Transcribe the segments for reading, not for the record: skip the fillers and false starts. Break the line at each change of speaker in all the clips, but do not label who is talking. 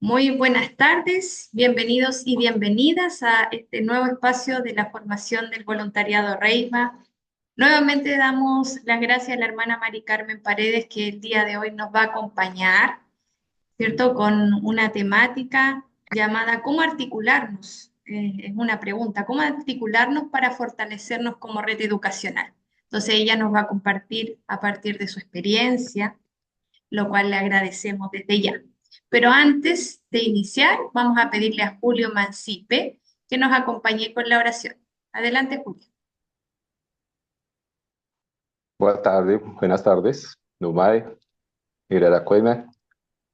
Muy buenas tardes, bienvenidos y bienvenidas a este nuevo espacio de la formación del voluntariado Reima. Nuevamente damos las gracias a la hermana Mari Carmen Paredes que el día de hoy nos va a acompañar, ¿cierto? Con una temática llamada ¿Cómo articularnos? Es una pregunta, ¿cómo articularnos para fortalecernos como red educacional? Entonces ella nos va a compartir a partir de su experiencia, lo cual le agradecemos desde ya. Pero antes de iniciar, vamos a pedirle a Julio Mancipe que nos acompañe con la oración. Adelante, Julio.
Buenas tardes, Numae, Iraracuena.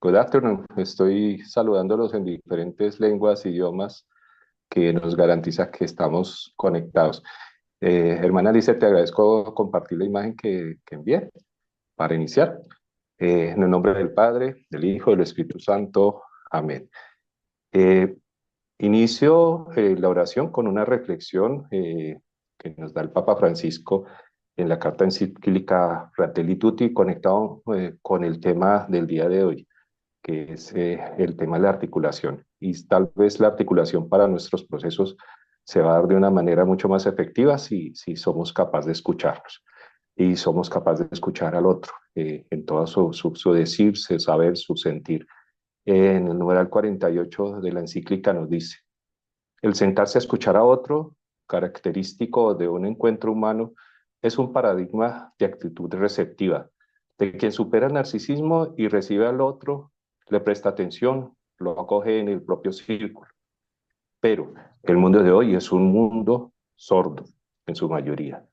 Good afternoon. Estoy saludándolos en diferentes lenguas, idiomas que nos garantiza que estamos conectados. Hermana Alicia, te agradezco compartir la imagen que envié para iniciar. En el nombre del Padre, del Hijo y del Espíritu Santo. Amén. Eh, Inicio la oración con una reflexión que nos da el Papa Francisco en la carta encíclica Fratelli Tutti, conectado con el tema del día de hoy, que es el tema de la articulación. Y tal vez la articulación para nuestros procesos se va a dar de una manera mucho más efectiva si somos capaces de escucharnos y somos capaces de escuchar al otro en todo su decir, su saber, su sentir. En el numeral 48 de la encíclica nos dice: el sentarse a escuchar a otro, característico de un encuentro humano, es un paradigma de actitud receptiva, de quien supera el narcisismo y recibe al otro, le presta atención, lo acoge en el propio círculo. Pero el mundo de hoy es un mundo sordo, en su mayoría.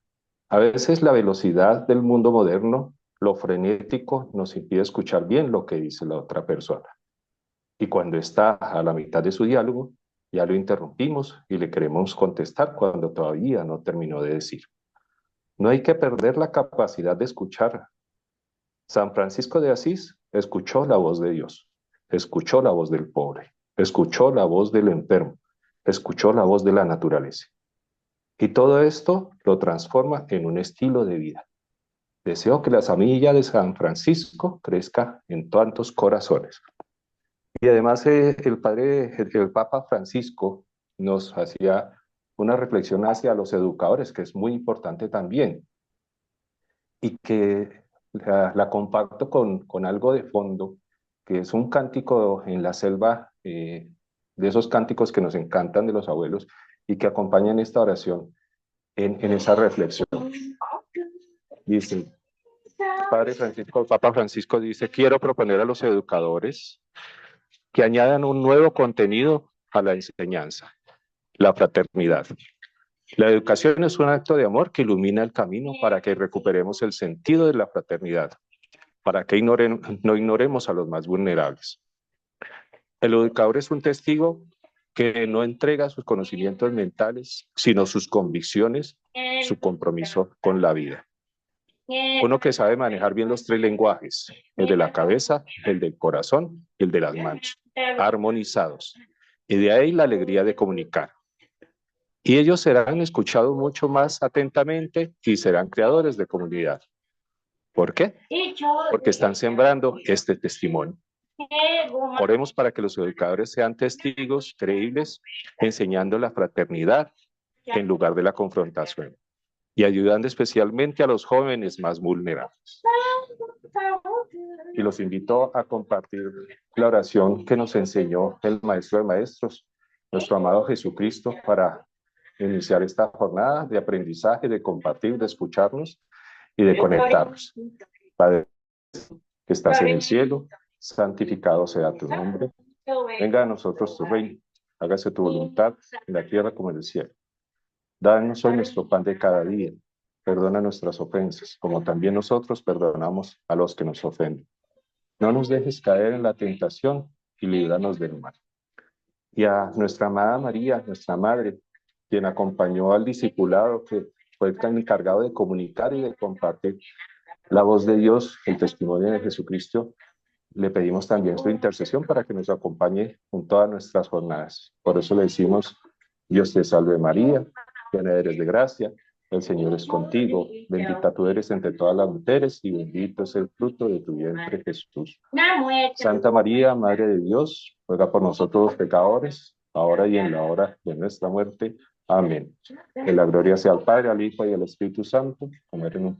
A veces la velocidad del mundo moderno, lo frenético, nos impide escuchar bien lo que dice la otra persona. Y cuando está a la mitad de su diálogo, ya lo interrumpimos y le queremos contestar cuando todavía no terminó de decir. No hay que perder la capacidad de escuchar. San Francisco de Asís escuchó la voz de Dios, escuchó la voz del pobre, escuchó la voz del enfermo, escuchó la voz de la naturaleza. Y todo esto lo transforma en un estilo de vida. Deseo que la semilla de San Francisco crezca en tantos corazones. Y además el Papa Francisco nos hacía una reflexión hacia los educadores, que es muy importante también, y que la comparto con algo de fondo, que es un cántico en la selva, de esos cánticos que nos encantan de los abuelos y que acompañan esta oración en esa reflexión. Dice, Padre Francisco, el Papa Francisco dice: quiero proponer a los educadores que añadan un nuevo contenido a la enseñanza: la fraternidad. La educación es un acto de amor que ilumina el camino para que recuperemos el sentido de la fraternidad, para que no ignoremos a los más vulnerables. El educador es un testigo que no entrega sus conocimientos mentales, sino sus convicciones, su compromiso con la vida. Uno que sabe manejar bien los tres lenguajes: el de la cabeza, el del corazón y el de las manos, armonizados. Y de ahí la alegría de comunicar. Y ellos serán escuchados mucho más atentamente y serán creadores de comunidad. ¿Por qué? Porque están sembrando este testimonio. Oremos para que los educadores sean testigos creíbles, enseñando la fraternidad en lugar de la confrontación y ayudando especialmente a los jóvenes más vulnerables. Y los invito a compartir la oración que nos enseñó el Maestro de Maestros, nuestro amado Jesucristo, para iniciar esta jornada de aprendizaje, de compartir, de escucharnos y de conectarnos. Padre, que estás en el cielo, santificado sea tu nombre. Venga a nosotros tu reino, hágase tu voluntad en la tierra como en el cielo. Danos hoy nuestro pan de cada día. Perdona nuestras ofensas, como también nosotros perdonamos a los que nos ofenden. No nos dejes caer en la tentación y líbranos del mal. Y a nuestra amada María, nuestra Madre, quien acompañó al discipulado, que fue el encargado de comunicar y de compartir la voz de Dios, el testimonio de Jesucristo, le pedimos también su intercesión para que nos acompañe en todas nuestras jornadas. Por eso le decimos: Dios te salve María, llena eres de gracia, El Señor es contigo, bendita tú eres entre todas las mujeres y bendito es el fruto de tu vientre, Jesús. Santa María, Madre de Dios, ruega por nosotros los pecadores, ahora y en la hora de nuestra muerte. Amén. Que la gloria sea al Padre, al Hijo y al Espíritu Santo, como era en un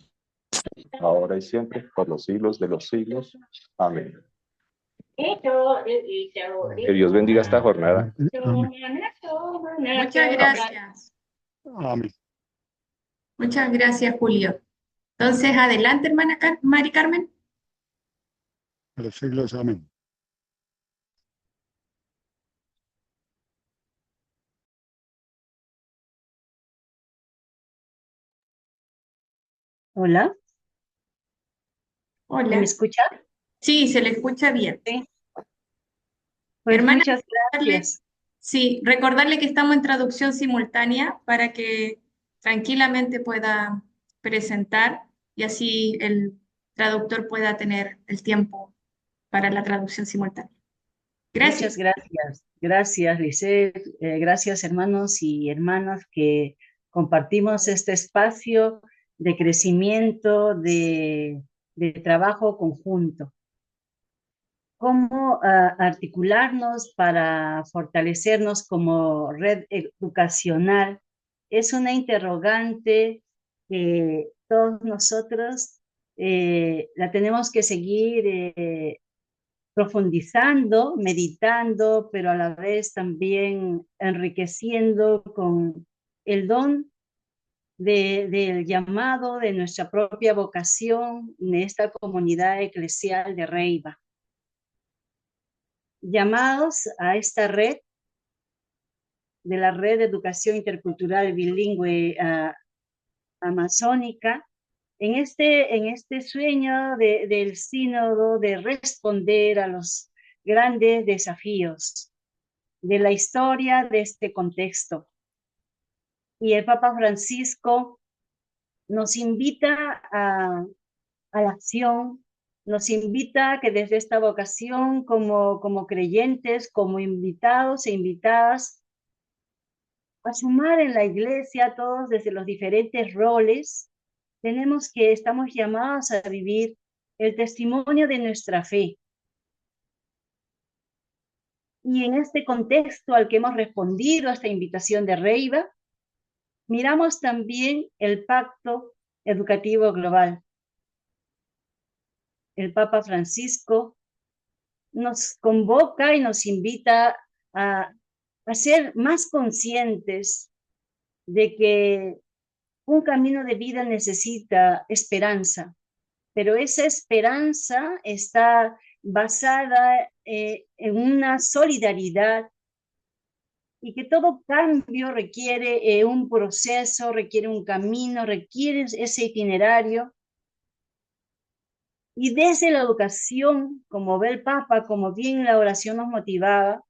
ahora y siempre, por los siglos de los siglos. Amén. Que Dios bendiga esta jornada.
Muchas gracias.
Amén.
Muchas gracias, Julio. Entonces, adelante, hermana Mari Carmen.
A los siglos, amén.
Hola, ¿me
Hola.
escucha?
Sí, se le escucha bien.
Sí. Pues
Hermana,
muchas gracias.
sí, recordarle que estamos en traducción simultánea para que tranquilamente pueda presentar y así el traductor pueda tener el tiempo para la traducción simultánea.
Muchas
Gracias.
gracias. Gracias, Lisset. Gracias, hermanos y hermanas, que compartimos este espacio de crecimiento, de trabajo conjunto. Cómo articularnos para fortalecernos como red educacional es una interrogante que todos nosotros la tenemos que seguir profundizando, meditando, pero a la vez también enriqueciendo con el don del llamado de nuestra propia vocación en esta comunidad eclesial de Reiva. Llamados a esta red, de la Red de Educación Intercultural Bilingüe Amazónica, en este sueño del sínodo de responder a los grandes desafíos de la historia de este contexto. Y el Papa Francisco nos invita a la acción, nos invita a que desde esta vocación como creyentes, como invitados e invitadas, a sumar en la iglesia todos desde los diferentes roles, estamos llamados a vivir el testimonio de nuestra fe. Y en este contexto al que hemos respondido a esta invitación de Reiva, miramos también el Pacto Educativo Global. El Papa Francisco nos convoca y nos invita a ser más conscientes de que un camino de vida necesita esperanza, pero esa esperanza está basada en una solidaridad y que todo cambio requiere un proceso, requiere un camino, requiere ese itinerario. Y desde la educación, como ve el Papa, como bien la oración nos motivaba,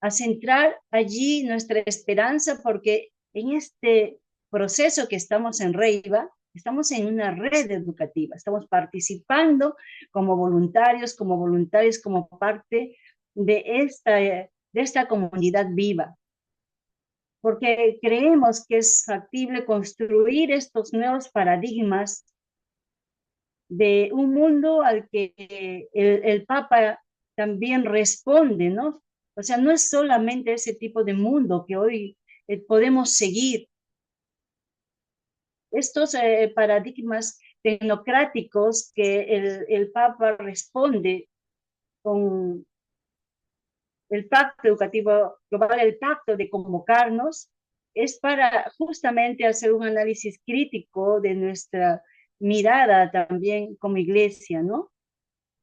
a centrar allí nuestra esperanza, porque en este proceso que estamos en Reiva, estamos en una red educativa, estamos participando como voluntarios, como parte de esta comunidad viva, porque creemos que es factible construir estos nuevos paradigmas de un mundo al que el Papa también responde, ¿no? O sea, no es solamente ese tipo de mundo que hoy podemos seguir. Estos paradigmas tecnocráticos que el Papa responde con el Pacto Educativo Global, el pacto de convocarnos, es para justamente hacer un análisis crítico de nuestra mirada también como iglesia, ¿no?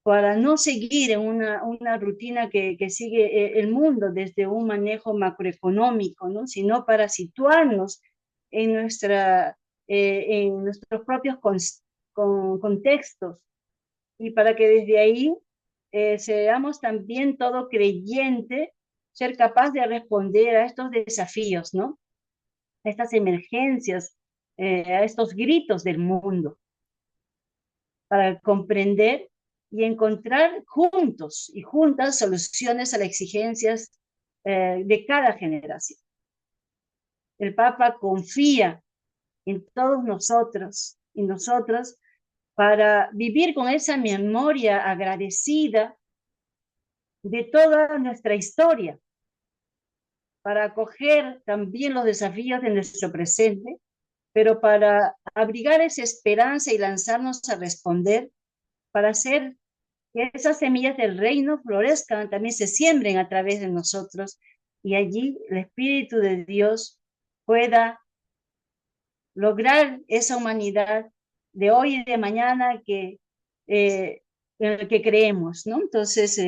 Para no seguir en una rutina que sigue el mundo desde un manejo macroeconómico, ¿no? Sino para situarnos en nuestros propios contextos y para que desde ahí seamos también todo creyente, ser capaz de responder a estos desafíos, ¿no? A estas emergencias, a estos gritos del mundo, para comprender y encontrar juntos y juntas soluciones a las exigencias de cada generación. El Papa confía en todos nosotros y nosotros para vivir con esa memoria agradecida de toda nuestra historia, para acoger también los desafíos de nuestro presente, pero para abrigar esa esperanza y lanzarnos a responder, para hacer que esas semillas del reino florezcan, también se siembren a través de nosotros, y allí el Espíritu de Dios pueda lograr esa humanidad de hoy y de mañana en el que creemos, ¿no? Entonces,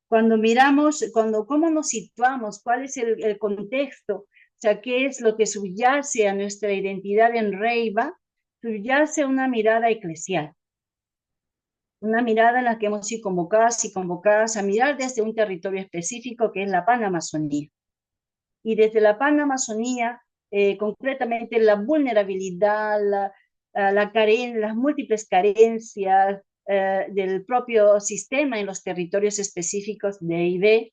cuando miramos, cómo nos situamos, cuál es el contexto, o sea, qué es lo que subyace a nuestra identidad en Reiva, subyace una mirada eclesial, una mirada en la que hemos sido convocadas y convocadas a mirar desde un territorio específico que es la Panamazonía. Y desde la Panamazonía, concretamente la vulnerabilidad, las múltiples carencias del propio sistema en los territorios específicos de EIB,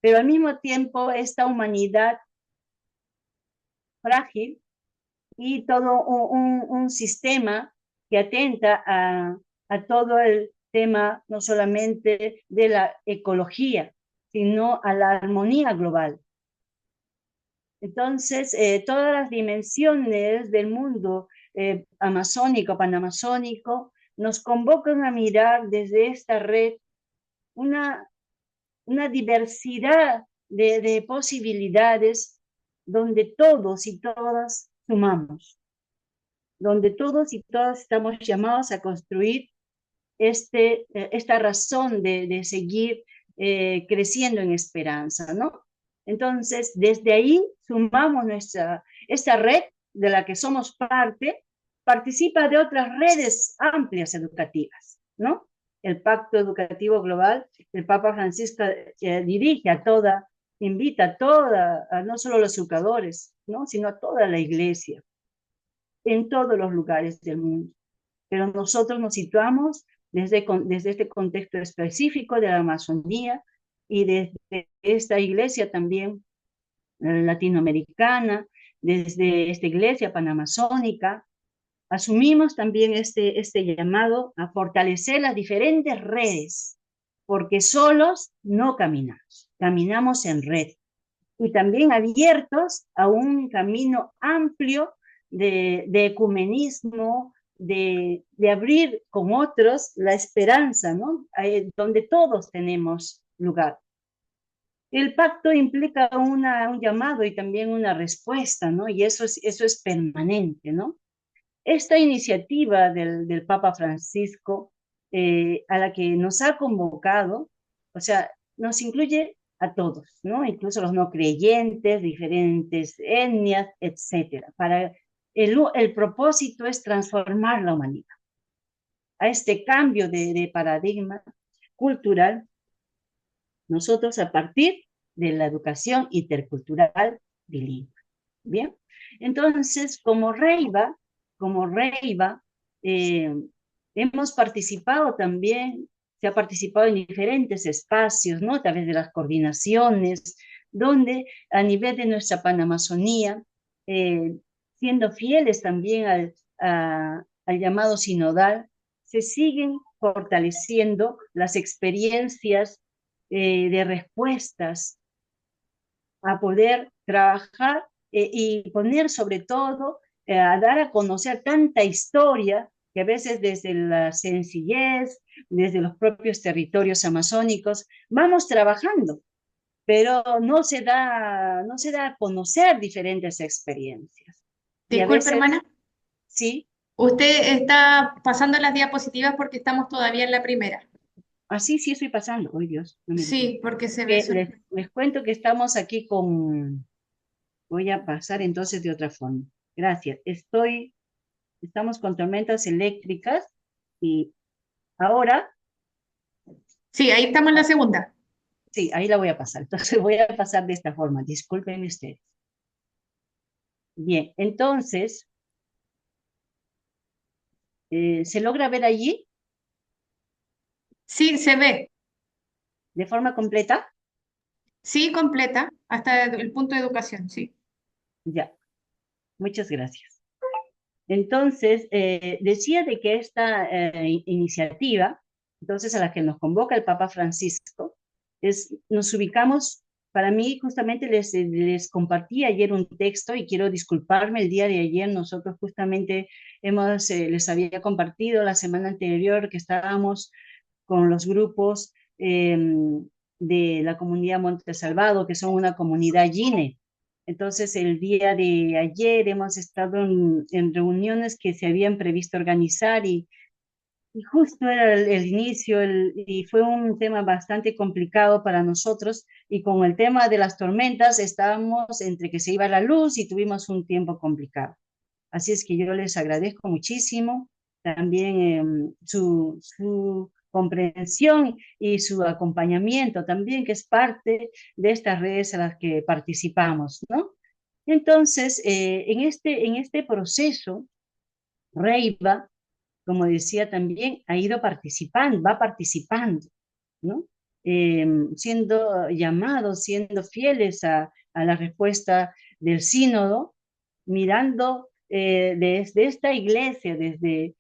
pero al mismo tiempo esta humanidad frágil y todo un sistema que atenta a todo el tema, no solamente de la ecología, sino a la armonía global. Entonces, todas las dimensiones del mundo amazónico, panamazónico, nos convocan a mirar desde esta red una diversidad de posibilidades donde todos y todas sumamos, donde todos y todas estamos llamados a construir esta razón de seguir creciendo en esperanza, ¿no? Entonces, desde ahí sumamos esta red de la que somos parte, participa de otras redes amplias educativas, ¿no? El Pacto Educativo Global, el Papa Francisco dirige a toda, invita a toda, no solo a los educadores, ¿no? Sino a toda la iglesia, en todos los lugares del mundo. Pero nosotros nos situamos desde este contexto específico de la Amazonía y desde esta iglesia también latinoamericana, desde esta iglesia panamazónica, asumimos también este llamado a fortalecer las diferentes redes, porque solos no caminamos, caminamos en red, y también abiertos a un camino amplio de ecumenismo, de abrir con otros la esperanza, ¿no? Donde todos tenemos lugar. El pacto implica un llamado y también una respuesta, ¿no? Y eso es permanente, ¿no? Esta iniciativa del Papa Francisco, a la que nos ha convocado, o sea, nos incluye a todos, ¿no? Incluso los no creyentes, diferentes etnias, etcétera. El propósito es transformar la humanidad a este cambio de paradigma cultural, nosotros a partir de la educación intercultural bilingüe. Bien, entonces como Reiva, hemos participado también, se ha participado en diferentes espacios, ¿no? A través de las coordinaciones, donde a nivel de nuestra Panamazonía, siendo fieles también al llamado sinodal, se siguen fortaleciendo las experiencias de respuestas a poder trabajar y poner sobre todo a dar a conocer tanta historia que a veces desde la sencillez, desde los propios territorios amazónicos, vamos trabajando, pero no se da a conocer diferentes experiencias. Y a
Disculpe,
veces,
hermana.
sí,
Usted está pasando las diapositivas porque estamos todavía en la primera.
así sí estoy pasando. ¡Ay, Dios! No me digas.
Sí, porque se ve
Les cuento que estamos aquí voy a pasar entonces de otra forma. Gracias. Estamos con tormentas eléctricas y ahora,
Sí, ahí estamos en la segunda.
sí, ahí la voy a pasar. Entonces voy a pasar de esta forma. Disculpen ustedes. Bien, entonces, ¿se logra ver allí
Sí, se ve.
de forma completa?
Sí, completa, hasta el punto de educación, sí.
Ya, muchas gracias. Entonces, decía de que esta iniciativa, entonces a la que nos convoca el Papa Francisco, nos ubicamos, para mí justamente les compartí ayer un texto y quiero disculparme, el día de ayer nosotros justamente les había compartido la semana anterior que estábamos con los grupos de la comunidad Monte Salvado, que son una comunidad Gine. Entonces, el día de ayer hemos estado en reuniones que se habían previsto organizar y justo era el inicio y fue un tema bastante complicado para nosotros y con el tema de las tormentas estábamos entre que se iba la luz y tuvimos un tiempo complicado. Así es que yo les agradezco muchísimo también su comprensión y su acompañamiento también, que es parte de estas redes a las que participamos, ¿no? Entonces, en este proceso, Reiva, como decía también, ha ido participando, va participando, ¿no? Siendo llamados, siendo fieles a la respuesta del sínodo, mirando desde esta iglesia, desde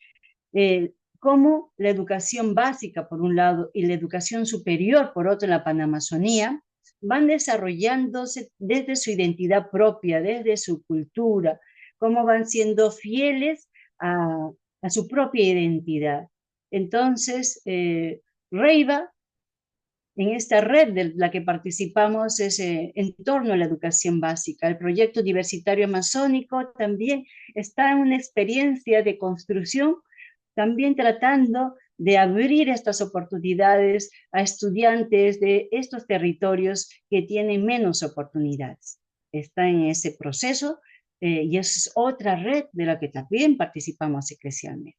cómo la educación básica, por un lado, y la educación superior, por otro, en la Panamazonía, van desarrollándose desde su identidad propia, desde su cultura, cómo van siendo fieles a su propia identidad. Entonces, Reiva, en esta red de la que participamos, es en torno a la educación básica. El proyecto diversitario amazónico también está en una experiencia de construcción, también tratando de abrir estas oportunidades a estudiantes de estos territorios que tienen menos oportunidades. Está en ese proceso y es otra red de la que también participamos eclesialmente.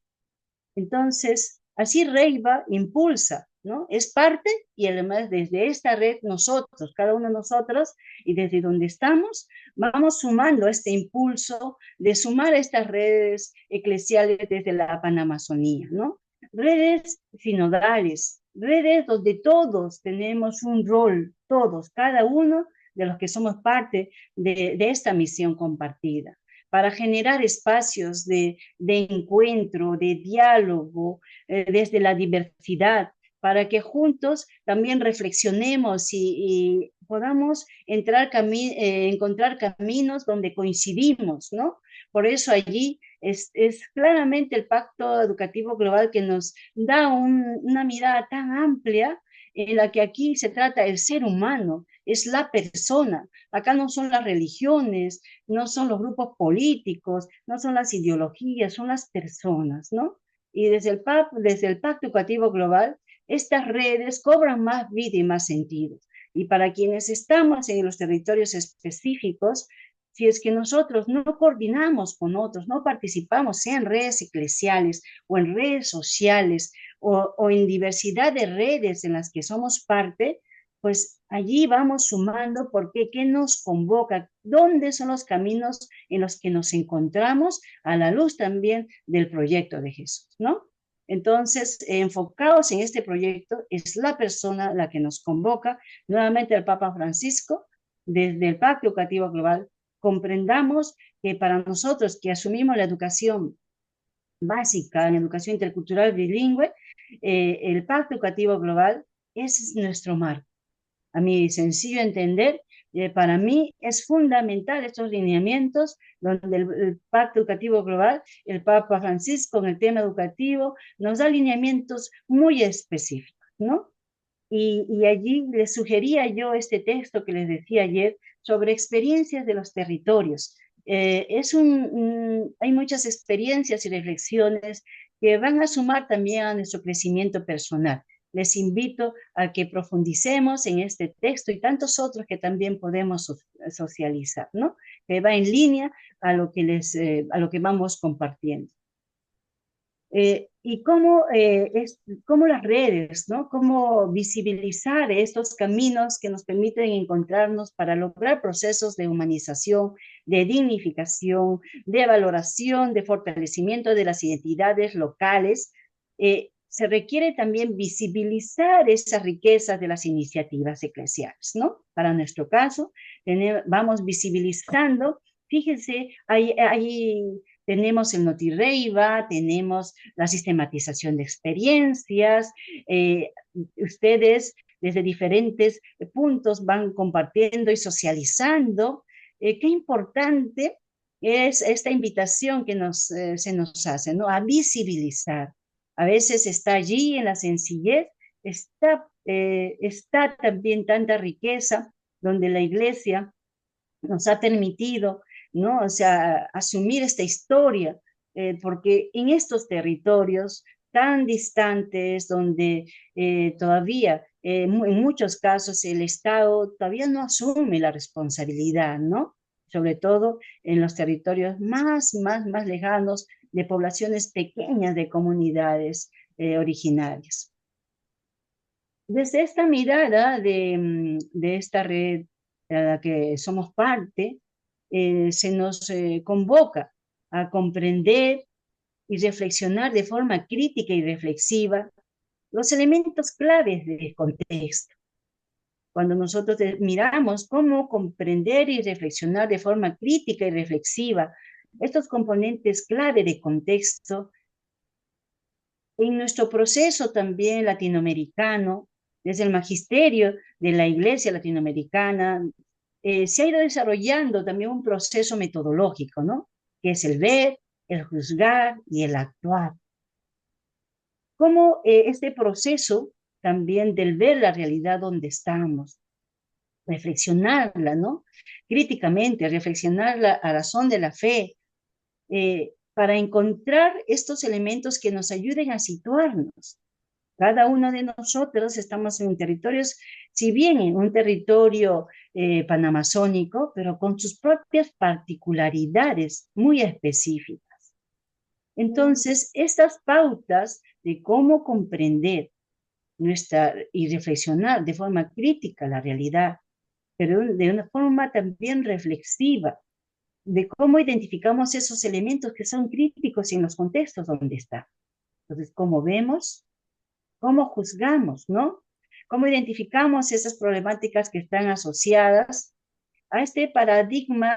Entonces, así Reiva impulsa, ¿no? Es parte y además desde esta red nosotros, cada uno de nosotros y desde donde estamos, vamos sumando este impulso de sumar a estas redes eclesiales desde la Panamazonía, ¿no? Redes sinodales, redes donde todos tenemos un rol, todos, cada uno de los que somos parte de esta misión compartida para generar espacios de encuentro, de diálogo, desde la diversidad, para que juntos también reflexionemos y podamos encontrar caminos donde coincidimos, ¿no? Por eso allí es claramente el Pacto Educativo Global que nos da una mirada tan amplia en la que aquí se trata el ser humano, es la persona. Acá no son las religiones, no son los grupos políticos, no son las ideologías, son las personas, ¿no? Y desde el Pacto Educativo Global, estas redes cobran más vida y más sentido. Y para quienes estamos en los territorios específicos, si es que nosotros no coordinamos con otros, no participamos, sea en redes eclesiales o en redes sociales o en diversidad de redes en las que somos parte, pues allí vamos sumando porque qué nos convoca, dónde son los caminos en los que nos encontramos a la luz también del proyecto de Jesús, ¿no? Entonces, enfocados en este proyecto, es la persona la que nos convoca, nuevamente el Papa Francisco, desde el Pacto Educativo Global, comprendamos que para nosotros que asumimos la educación básica en educación intercultural bilingüe, el Pacto Educativo Global es nuestro marco. A mi sencillo entender, para mí es fundamental estos lineamientos donde el Pacto Educativo Global, el Papa Francisco en el tema educativo, nos da lineamientos muy específicos, ¿no? Y allí les sugería yo este texto que les decía ayer sobre experiencias de los territorios. Hay muchas experiencias y reflexiones que van a sumar también a nuestro crecimiento personal. Les invito a que profundicemos en este texto y tantos otros que también podemos socializar, ¿no? Que va en línea a lo que vamos compartiendo. Y cómo las redes, ¿no? Cómo visibilizar estos caminos que nos permiten encontrarnos para lograr procesos de humanización, de dignificación, de valoración, de fortalecimiento de las identidades locales. Se requiere también visibilizar esas riquezas de las iniciativas eclesiales, ¿no? Para nuestro caso, vamos visibilizando, fíjense, hay tenemos el Notireiva, tenemos la sistematización de experiencias, ustedes desde diferentes puntos van compartiendo y socializando. Qué importante es esta invitación que se nos hace, ¿no? A visibilizar. A veces está allí en la sencillez, está también tanta riqueza donde la iglesia nos ha permitido, ¿no? O sea, asumir esta historia, porque en estos territorios tan distantes, donde todavía, en muchos casos, el Estado todavía no asume la responsabilidad, ¿no? Sobre todo en los territorios más lejanos de poblaciones pequeñas de comunidades originarias. Desde esta mirada de esta red a la que somos parte, se nos convoca a comprender y reflexionar de forma crítica y reflexiva los elementos claves del contexto. Cuando nosotros miramos cómo comprender y reflexionar de forma crítica y reflexiva estos componentes clave de contexto, en nuestro proceso también latinoamericano, desde el magisterio de la Iglesia latinoamericana, se ha ido desarrollando también un proceso metodológico, ¿no? Que es el ver, el juzgar y el actuar. Cómo este proceso también del ver la realidad donde estamos, reflexionarla, ¿no? Críticamente, reflexionarla a razón de la fe, para encontrar estos elementos que nos ayuden a situarnos. Cada uno de nosotros estamos en territorios, si bien en un territorio panamazónico, pero con sus propias particularidades muy específicas. Entonces, estas pautas de cómo comprender y reflexionar de forma crítica la realidad, pero de una forma también reflexiva, de cómo identificamos esos elementos que son críticos en los contextos donde está. Entonces, cómo vemos, cómo juzgamos, ¿no? Cómo identificamos esas problemáticas que están asociadas a este paradigma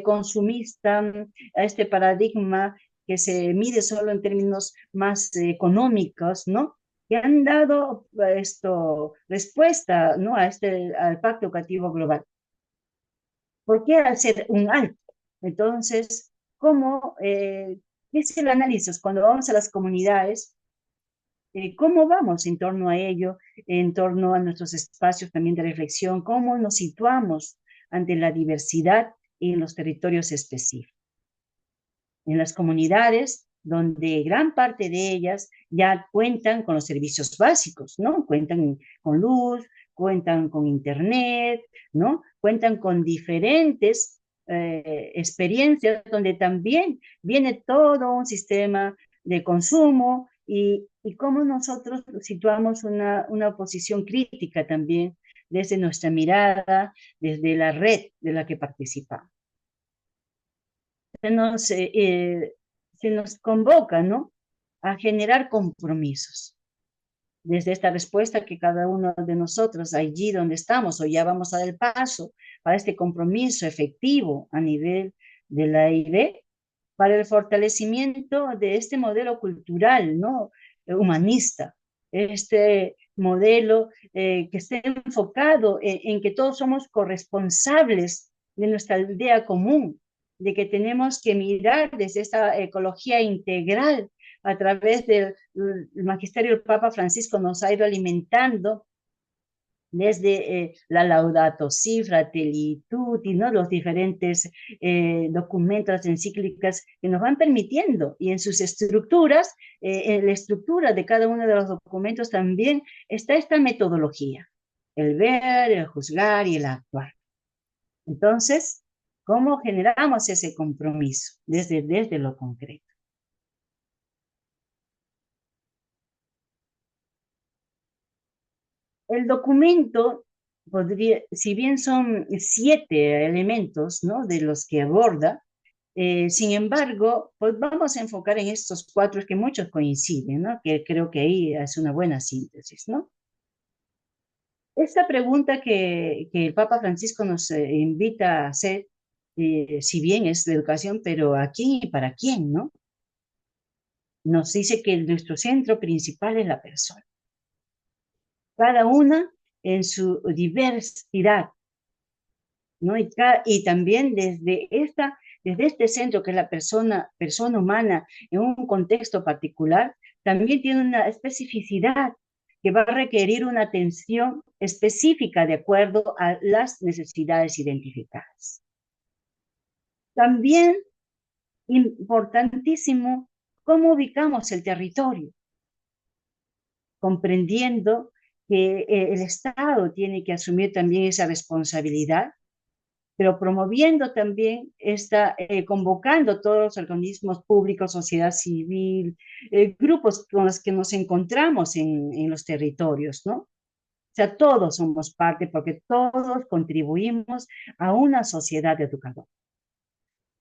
consumista, a este paradigma que se mide solo en términos más económicos, ¿no? Que han dado respuesta, ¿no? Al Pacto Educativo Global. ¿Por qué hacer un alto? Entonces, ¿qué es el análisis? Cuando vamos a las comunidades, ¿cómo vamos en torno a ello, en torno a nuestros espacios también de reflexión? ¿Cómo nos situamos ante la diversidad en los territorios específicos? En las comunidades, donde gran parte de ellas ya cuentan con los servicios básicos, ¿no? Cuentan con luz, cuentan con internet, ¿no? Cuentan con diferentes experiencias donde también viene todo un sistema de consumo y cómo nosotros situamos una posición crítica también desde nuestra mirada, desde la red de la que participamos. Se nos convoca, ¿no? A generar compromisos. Desde esta respuesta que cada uno de nosotros, allí donde estamos, o ya vamos a dar el paso para este compromiso efectivo a nivel de la AIB, para el fortalecimiento de este modelo cultural, ¿no? Humanista, este modelo que esté enfocado en que todos somos corresponsables de nuestra aldea común, de que tenemos que mirar desde esta ecología integral a través del magisterio del Papa Francisco nos ha ido alimentando desde la Laudato Si, Fratelli Tutti, ¿no? Los diferentes documentos, encíclicas que nos van permitiendo, y en sus estructuras, en la estructura de cada uno de los documentos también está esta metodología, el ver, el juzgar y el actuar. Entonces, ¿cómo generamos ese compromiso desde lo concreto? El documento si bien son 7 elementos, ¿no? De los que aborda, sin embargo, pues vamos a enfocar en estos 4 que muchos coinciden, ¿no? Que creo que ahí es una buena síntesis, ¿no? Esta pregunta que el Papa Francisco nos invita a hacer si bien es la educación, pero ¿a quién y para quién, no? Nos dice que nuestro centro principal es la persona, cada una en su diversidad, ¿no? Y también desde este centro que es la persona humana en un contexto particular, también tiene una especificidad que va a requerir una atención específica de acuerdo a las necesidades identificadas. También importantísimo cómo ubicamos el territorio, comprendiendo que el Estado tiene que asumir también esa responsabilidad, pero promoviendo también convocando todos los organismos públicos, sociedad civil, grupos con los que nos encontramos en los territorios, ¿no? O sea, todos somos parte porque todos contribuimos a una sociedad educadora.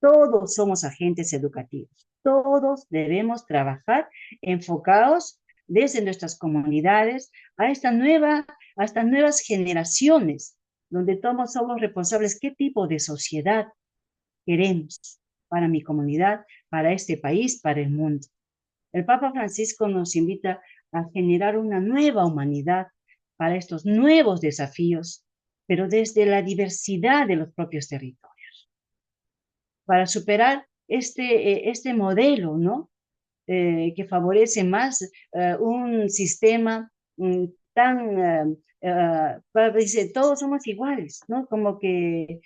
Todos somos agentes educativos. Todos debemos trabajar enfocados desde nuestras comunidades a estas nuevas generaciones, donde todos somos responsables. ¿Qué tipo de sociedad queremos para mi comunidad, para este país, para el mundo? El Papa Francisco nos invita a generar una nueva humanidad para estos nuevos desafíos, pero desde la diversidad de los propios territorios, para superar este modelo, ¿no? Que favorece más un sistema tan, dice, todos somos iguales, ¿no? Como que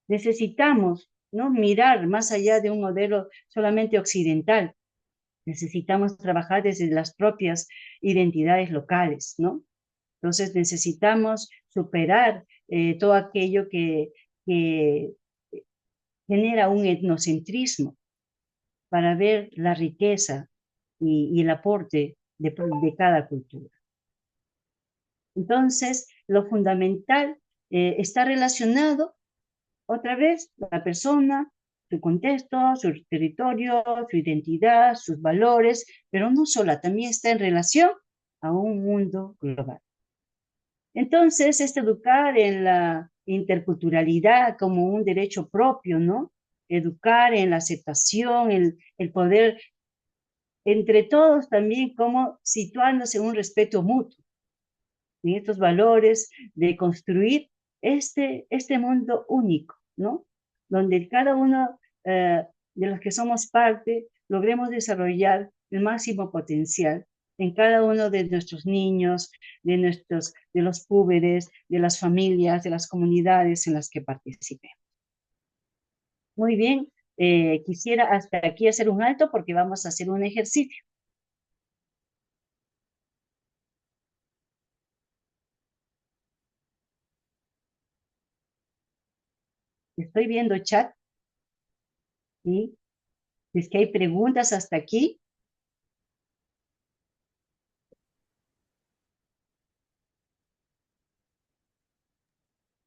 necesitamos, ¿no? Mirar más allá de un modelo solamente occidental. Necesitamos trabajar desde las propias identidades locales, ¿no? Entonces necesitamos superar todo aquello que genera un etnocentrismo para ver la riqueza y el aporte de cada cultura. Entonces, lo fundamental está relacionado, otra vez, la persona, su contexto, su territorio, su identidad, sus valores, pero no sola, también está en relación a un mundo global. Entonces, educar en la interculturalidad como un derecho propio, ¿no? Educar en la aceptación, el poder entre todos también como situándose en un respeto mutuo, en estos valores de construir este mundo único, ¿no? Donde cada uno de los que somos parte logremos desarrollar el máximo potencial en cada uno de nuestros niños, de los púberes, de las familias, de las comunidades en las que participemos. Muy bien, quisiera hasta aquí hacer un alto porque vamos a hacer un ejercicio. Estoy viendo chat, ¿sí? Si es que hay preguntas hasta aquí.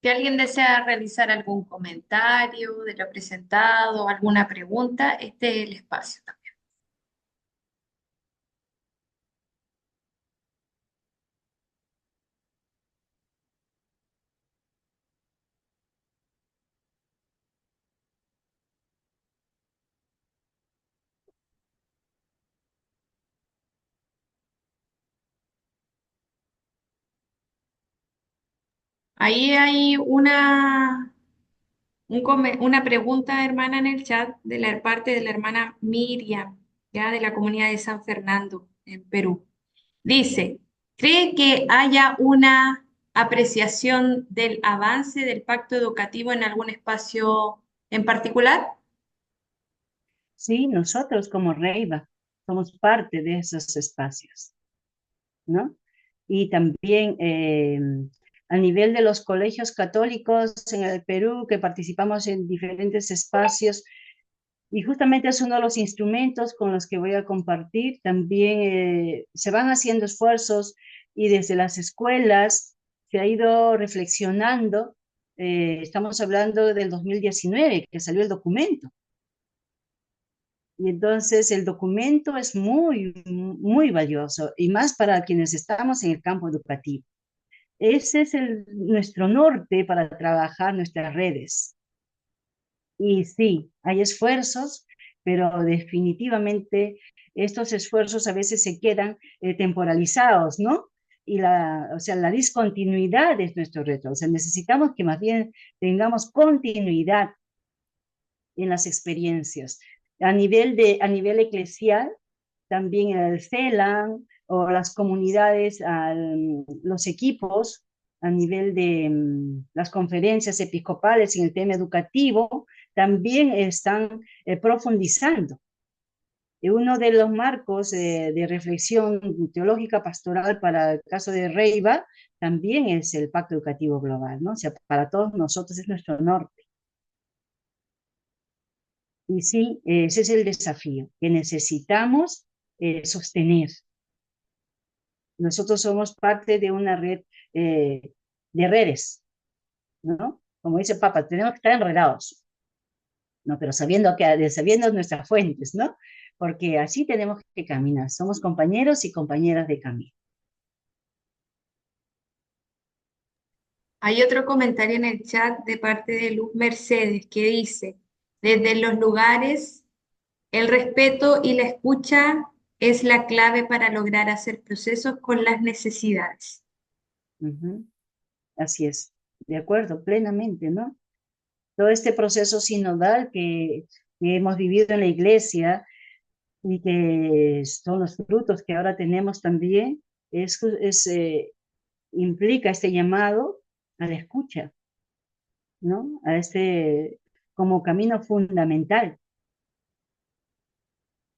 Si alguien desea realizar algún comentario de lo presentado, alguna pregunta, este es el espacio también. Ahí hay una pregunta, hermana, en el chat de la parte de la hermana Miriam, ya de la comunidad de San Fernando, en Perú. Dice, ¿cree que haya una apreciación del avance del pacto educativo en algún espacio en particular?
Sí, nosotros como Reiva somos parte de esos espacios, ¿no? Y también a nivel de los colegios católicos en el Perú, que participamos en diferentes espacios, y justamente es uno de los instrumentos con los que voy a compartir. También se van haciendo esfuerzos y desde las escuelas se ha ido reflexionando. Estamos hablando del 2019, que salió el documento. Y entonces el documento es muy valioso y más para quienes estamos en el campo educativo. Ese es nuestro norte para trabajar nuestras redes. Y sí, hay esfuerzos, pero definitivamente estos esfuerzos a veces se quedan temporalizados, ¿no? O sea, la discontinuidad es nuestro reto. O sea, necesitamos que más bien tengamos continuidad en las experiencias. A nivel eclesial, también el CELAN o las comunidades, los equipos a nivel de las conferencias episcopales en el tema educativo, también están profundizando. Y uno de los marcos de reflexión teológica pastoral para el caso de Reiva también es el Pacto Educativo Global, ¿no? O sea, para todos nosotros es nuestro norte. Y sí, ese es el desafío que necesitamos sostener. Nosotros somos parte de una red de redes, ¿no? Como dice Papa, tenemos que estar enredados, ¿no? Pero sabiendo nuestras fuentes, ¿no? Porque así tenemos que caminar. Somos compañeros y compañeras de camino.
Hay otro comentario en el chat de parte de Luz Mercedes que dice, desde los lugares, el respeto y la escucha es la clave para lograr hacer procesos con las necesidades.
Ujú. Así es, de acuerdo, plenamente, ¿no? Todo este proceso sinodal que hemos vivido en la iglesia y que son los frutos que ahora tenemos también, implica este llamado a la escucha, ¿no? A este como camino fundamental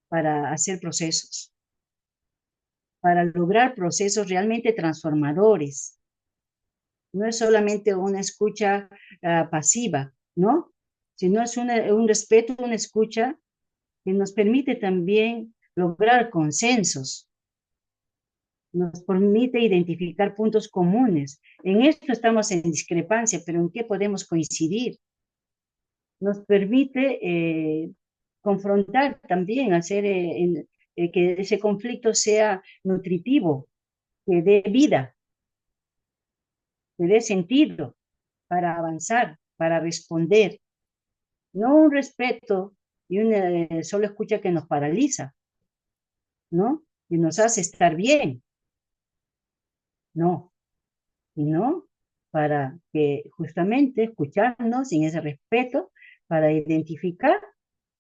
para hacer procesos, para lograr procesos realmente transformadores. No es solamente una escucha pasiva, ¿no? Sino es un respeto, una escucha que nos permite también lograr consensos, nos permite identificar puntos comunes. En esto estamos en discrepancia, pero ¿en qué podemos coincidir? Nos permite confrontar también, que ese conflicto sea nutritivo, que dé vida, que dé sentido para avanzar, para responder. No un respeto y una solo escucha que nos paraliza, ¿no? Y nos hace estar bien, no, sino para que justamente escucharnos en ese respeto, para identificar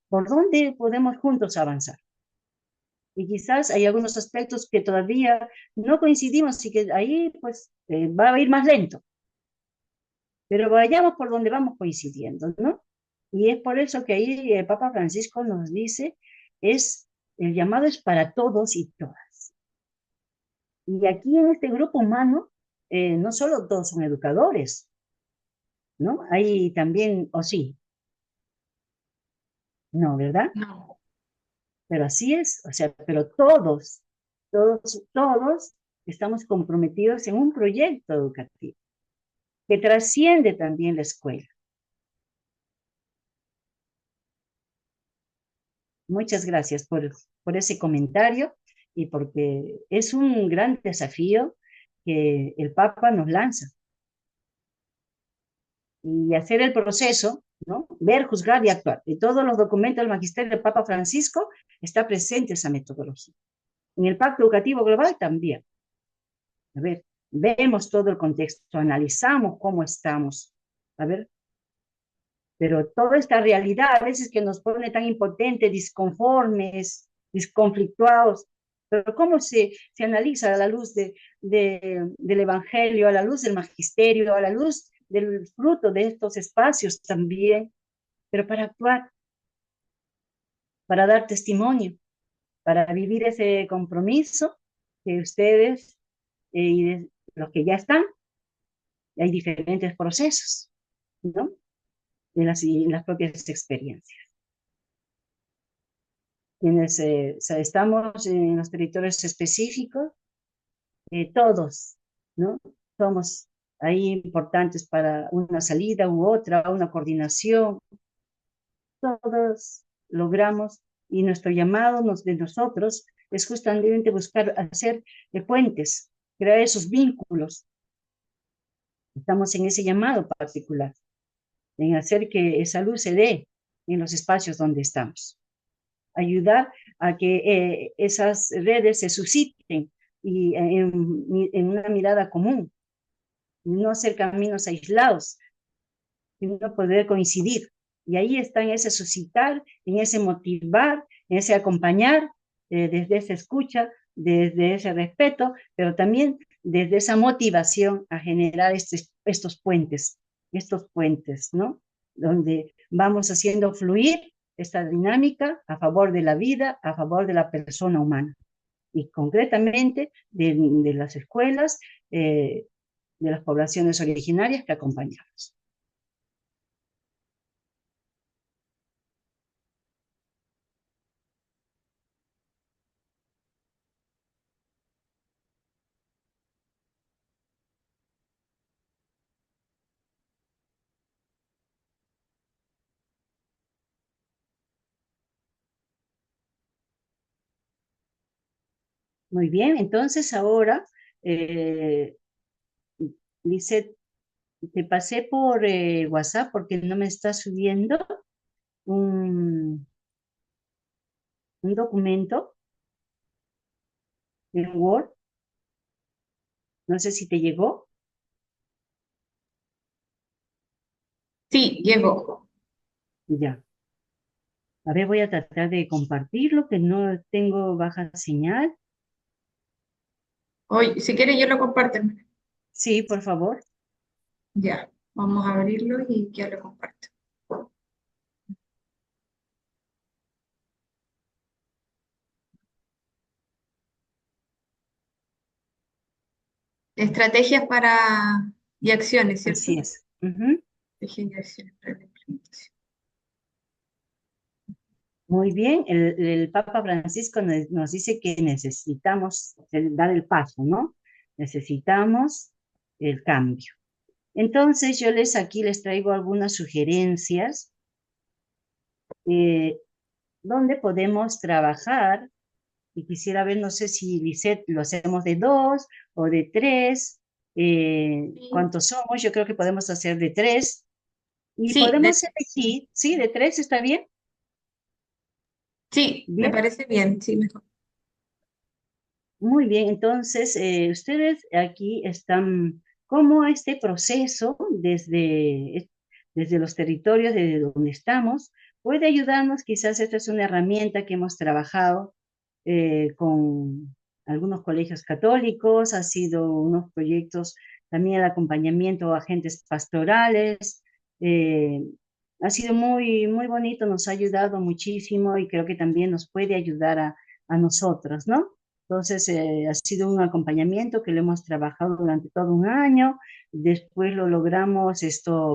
por dónde podemos juntos avanzar. Y quizás hay algunos aspectos que todavía no coincidimos y que ahí pues va a ir más lento, pero vayamos por donde vamos coincidiendo, ¿no? Y es por eso que ahí el Papa Francisco nos dice, el llamado es para todos y todas. Y aquí en este grupo humano, no solo todos son educadores, ¿no? Hay también, o sí, no, ¿verdad?
No.
Pero así es, o sea, pero todos estamos comprometidos en un proyecto educativo que trasciende también la escuela. Muchas gracias por ese comentario y porque es un gran desafío que el Papa nos lanza. Y hacer el proceso, ¿no? Ver, juzgar y actuar. En todos los documentos del Magisterio del Papa Francisco está presente esa metodología. En el Pacto Educativo Global también. A ver, vemos todo el contexto, analizamos cómo estamos. A ver, pero toda esta realidad a veces que nos pone tan impotentes, disconformes, disconflictuados, pero cómo se analiza a la luz del Evangelio, a la luz del Magisterio, a la luz del fruto de estos espacios también, pero para actuar, para dar testimonio, para vivir ese compromiso que ustedes y de los que ya están, hay diferentes procesos, ¿no? En las propias experiencias. Quienes estamos en los territorios específicos, todos, ¿no? Somos ahí importantes para una salida u otra, una coordinación. Todos logramos y nuestro llamado de nosotros es justamente buscar hacer puentes, crear esos vínculos. Estamos en ese llamado particular. en hacer que esa luz se dé en los espacios donde estamos. Ayudar a que esas redes se susciten y en una mirada común, no hacer caminos aislados, sino poder coincidir. Y ahí está en ese suscitar, en ese motivar, en ese acompañar, desde esa escucha, desde ese respeto, pero también desde esa motivación a generar estos puentes, ¿no? Donde vamos haciendo fluir esta dinámica a favor de la vida, a favor de la persona humana. Y concretamente de las escuelas, de las poblaciones originarias que acompañamos. Muy bien, entonces ahora, Lisette, te pasé por WhatsApp porque no me está subiendo un, un documento en Word. No sé si te llegó.
Sí, llegó.
Ya. A ver, voy a tratar de compartirlo, que no tengo baja señal.
Oye, si quieres yo lo comparto.
Sí, por favor.
Ya, vamos a abrirlo y ya lo comparto. Estrategias para y acciones, ¿cierto?
Así es. Ujú.
Estrategias y acciones para la implementación.
Muy bien, el Papa Francisco nos dice que necesitamos dar el paso, ¿no? Necesitamos el cambio. Entonces, aquí les traigo algunas sugerencias eh, donde podemos trabajar. Y quisiera ver, no sé si Lisette lo hacemos de 2 o de 3.
Sí,
¿Cuántos somos? Yo creo que podemos hacer de 3. Y
sí,
podemos elegir, ¿sí? De 3, ¿está bien?
sí, me
Bien.
parece bien, sí, mejor.
Muy bien, entonces ustedes aquí están, ¿cómo este proceso desde los territorios de donde estamos puede ayudarnos? Quizás esta es una herramienta que hemos trabajado con algunos colegios católicos, ha sido unos proyectos también de acompañamiento a agentes pastorales, eh, ha sido muy, muy bonito, nos ha ayudado muchísimo y creo que también nos puede ayudar a nosotros, ¿no? Entonces, ha sido un acompañamiento que lo hemos trabajado durante todo un año. Después lo logramos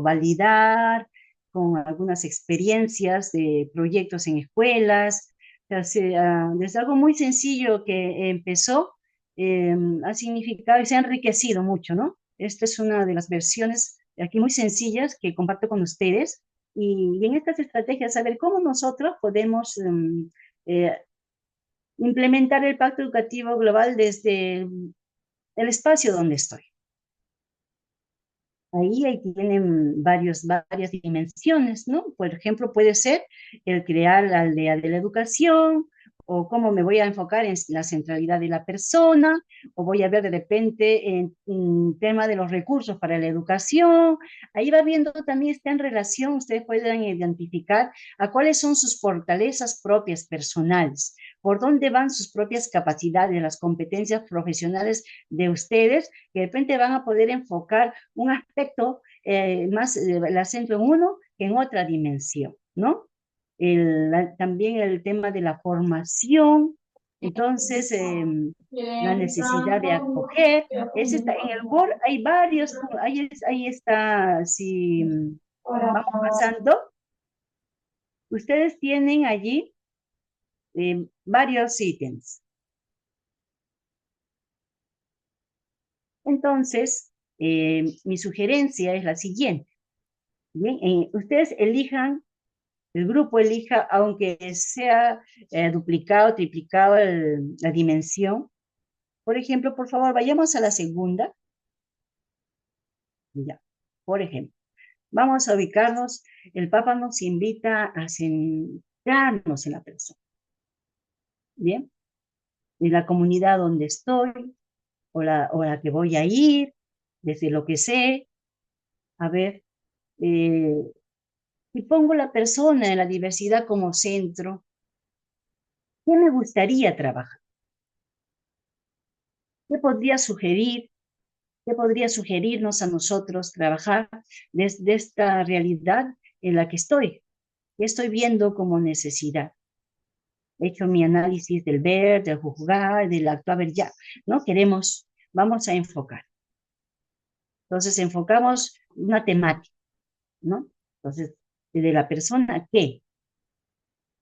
validar con algunas experiencias de proyectos en escuelas. O sea, desde algo muy sencillo que empezó, ha significado y se ha enriquecido mucho, ¿no? Esta es una de las versiones aquí muy sencillas que comparto con ustedes. Y en estas estrategias, saber cómo nosotros podemos eh, implementar el Pacto Educativo Global desde el espacio donde estoy. Ahí tienen varias dimensiones, ¿no? Por ejemplo, puede ser el crear la aldea de la educación, o cómo me voy a enfocar en la centralidad de la persona, o voy a ver de repente en tema de los recursos para la educación. Ahí va viendo también, está en relación, ustedes pueden identificar a cuáles son sus fortalezas propias personales, por dónde van sus propias capacidades, las competencias profesionales de ustedes, que de repente van a poder enfocar un aspecto más, el acento en uno que en otra dimensión, ¿no? También el tema de la formación, entonces la necesidad de acoger, en el Word hay varios, ahí está, si vamos pasando, ustedes tienen allí varios ítems. Entonces, mi sugerencia es la siguiente. Bien, ustedes elijan, el grupo elija, aunque sea duplicado, triplicado la dimensión. Por ejemplo, por favor, vayamos a la segunda. Ya, por ejemplo. Vamos a ubicarnos. El Papa nos invita a centrarnos en la persona. ¿Bien? En la comunidad donde estoy, o la que voy a ir, desde lo que sé. A ver, si pongo la persona en la diversidad como centro, ¿qué me gustaría trabajar? ¿Qué podría sugerir? ¿Qué podría sugerirnos a nosotros trabajar desde esta realidad en la que estoy? ¿Qué estoy viendo como necesidad? He hecho mi análisis del ver, del juzgar, del actuar, ver ya, ¿no? Vamos a enfocar. Entonces enfocamos una temática, ¿no? Entonces, de la persona, ¿qué?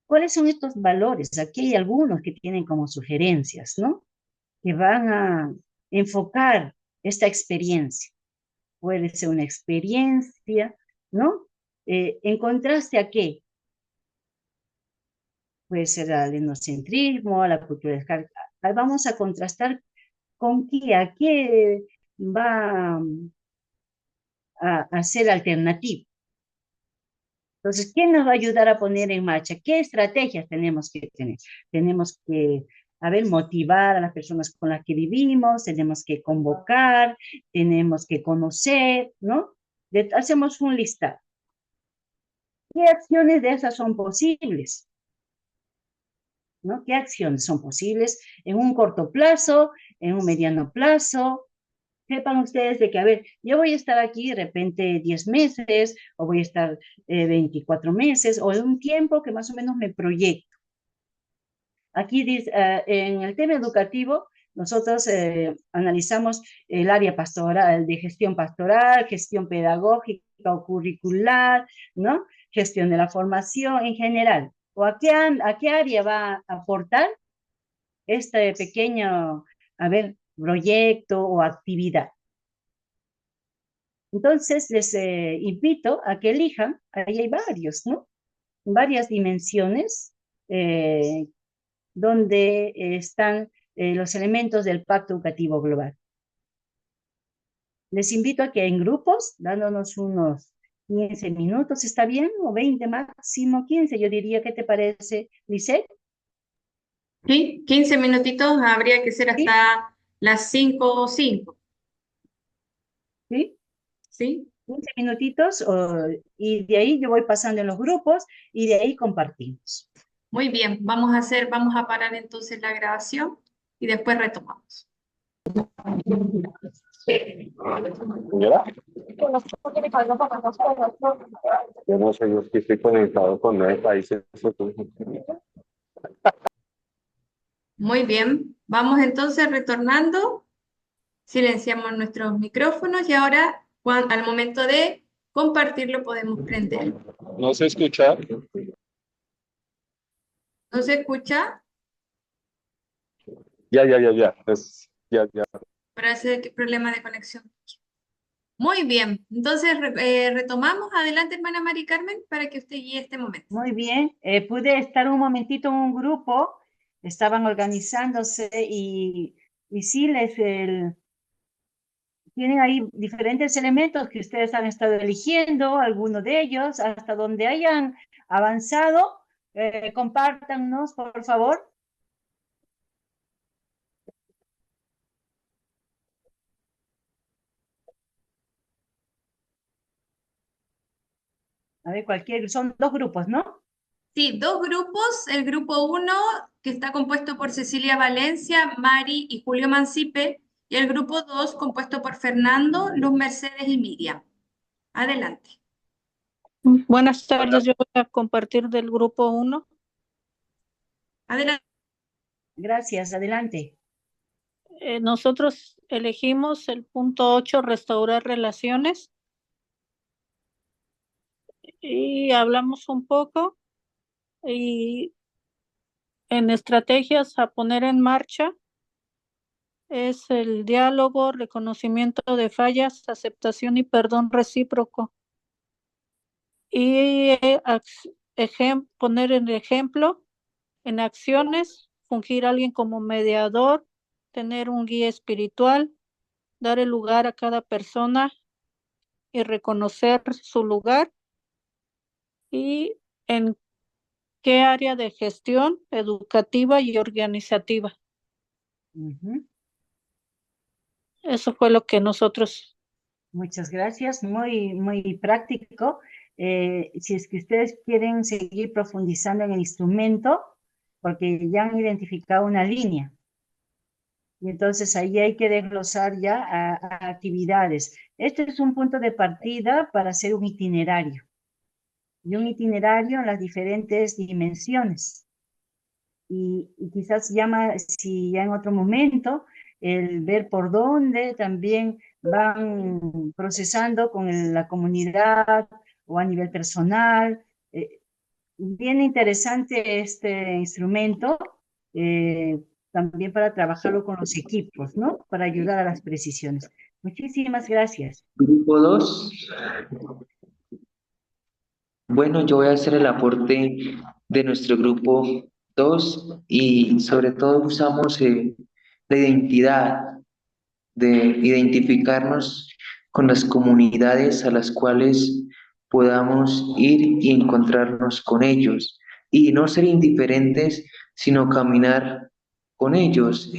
¿Cuáles son estos valores? Aquí hay algunos que tienen como sugerencias, ¿no? Que van a enfocar esta experiencia. Puede ser una experiencia, ¿no? ¿En contraste a qué? Puede ser al etnocentrismo, a la cultura descarga. Vamos a contrastar con qué, a qué va a ser alternativo. Entonces, ¿qué nos va a ayudar a poner en marcha? ¿Qué estrategias tenemos que tener? Tenemos que, a ver, motivar a las personas con las que vivimos, tenemos que convocar, tenemos que conocer, ¿no? Hacemos un listado. ¿Qué acciones de esas son posibles? ¿No? ¿Qué acciones son posibles en un corto plazo, en un mediano plazo? Sepan ustedes de que, a ver, yo voy a estar aquí de repente 10 meses, o voy a estar 24 meses, o en un tiempo que más o menos me proyecto. Aquí dice, en el tema educativo, nosotros analizamos el área pastoral, de gestión pastoral, gestión pedagógica o curricular, ¿no? Gestión de la formación en general. ¿O a qué área va a aportar este pequeño, a ver, proyecto o actividad? Entonces, les invito a que elijan, ahí hay varios, ¿no? Varias dimensiones donde están los elementos del Pacto Educativo Global. Les invito a que en grupos, dándonos unos 15 minutos, ¿está bien? O 20 máximo, 15, yo diría, ¿qué te parece, Lisette?
Sí, 15 minutitos, habría que ser
¿Sí?
hasta las 5 o 5,
¿Sí?
¿sí?
15 minutitos y de ahí yo voy pasando en los grupos y de ahí compartimos.
Muy bien, vamos a parar entonces la grabación y después retomamos.
Señora, yo no sé, yo sí estoy conectado con 9 países.
Muy bien, vamos entonces retornando, silenciamos nuestros micrófonos y ahora al momento de compartirlo podemos prender.
¿No se escucha?
¿No se escucha?
Ya. Ya.
Parece que problema de conexión. Muy bien, entonces retomamos. Adelante, hermana Mari Carmen, para que usted guíe este momento.
Muy bien, pude estar un momentito en un grupo, estaban organizándose y sí, tienen ahí diferentes elementos que ustedes han estado eligiendo, algunos de ellos, hasta donde hayan avanzado, compártanos, por favor. A ver, son 2 grupos, ¿no?
Sí, dos grupos. El grupo 1, que está compuesto por Cecilia Valencia, Mari y Julio Mancipe, y el grupo 2, compuesto por Fernando, Luz Mercedes y Miriam. Adelante.
Buenas tardes, yo voy a compartir del grupo 1.
Adelante.
Gracias, adelante.
Nosotros elegimos el punto 8, restaurar relaciones, y hablamos un poco y en estrategias a poner en marcha es el diálogo, reconocimiento de fallas, aceptación y perdón recíproco. Y poner en ejemplo, en acciones, fungir alguien como mediador, tener un guía espiritual, dar el lugar a cada persona y reconocer su lugar y en qué área de gestión educativa y organizativa.
Ujú.
Eso fue lo que nosotros.
Muchas gracias, muy práctico. Si es que ustedes quieren seguir profundizando en el instrumento, porque ya han identificado una línea, y entonces ahí hay que desglosar ya a actividades. Este es un punto de partida para hacer un itinerario, y un itinerario en las diferentes dimensiones. Y quizás si ya en otro momento, el ver por dónde también van procesando con la comunidad o a nivel personal. Bien interesante este instrumento, también para trabajarlo con los equipos, ¿no? Para ayudar a las precisiones. Muchísimas gracias.
Grupo 2. Bueno, yo voy a hacer el aporte de nuestro grupo 2 y sobre todo usamos la identidad de identificarnos con las comunidades a las cuales podamos ir y encontrarnos con ellos y no ser indiferentes, sino caminar con ellos,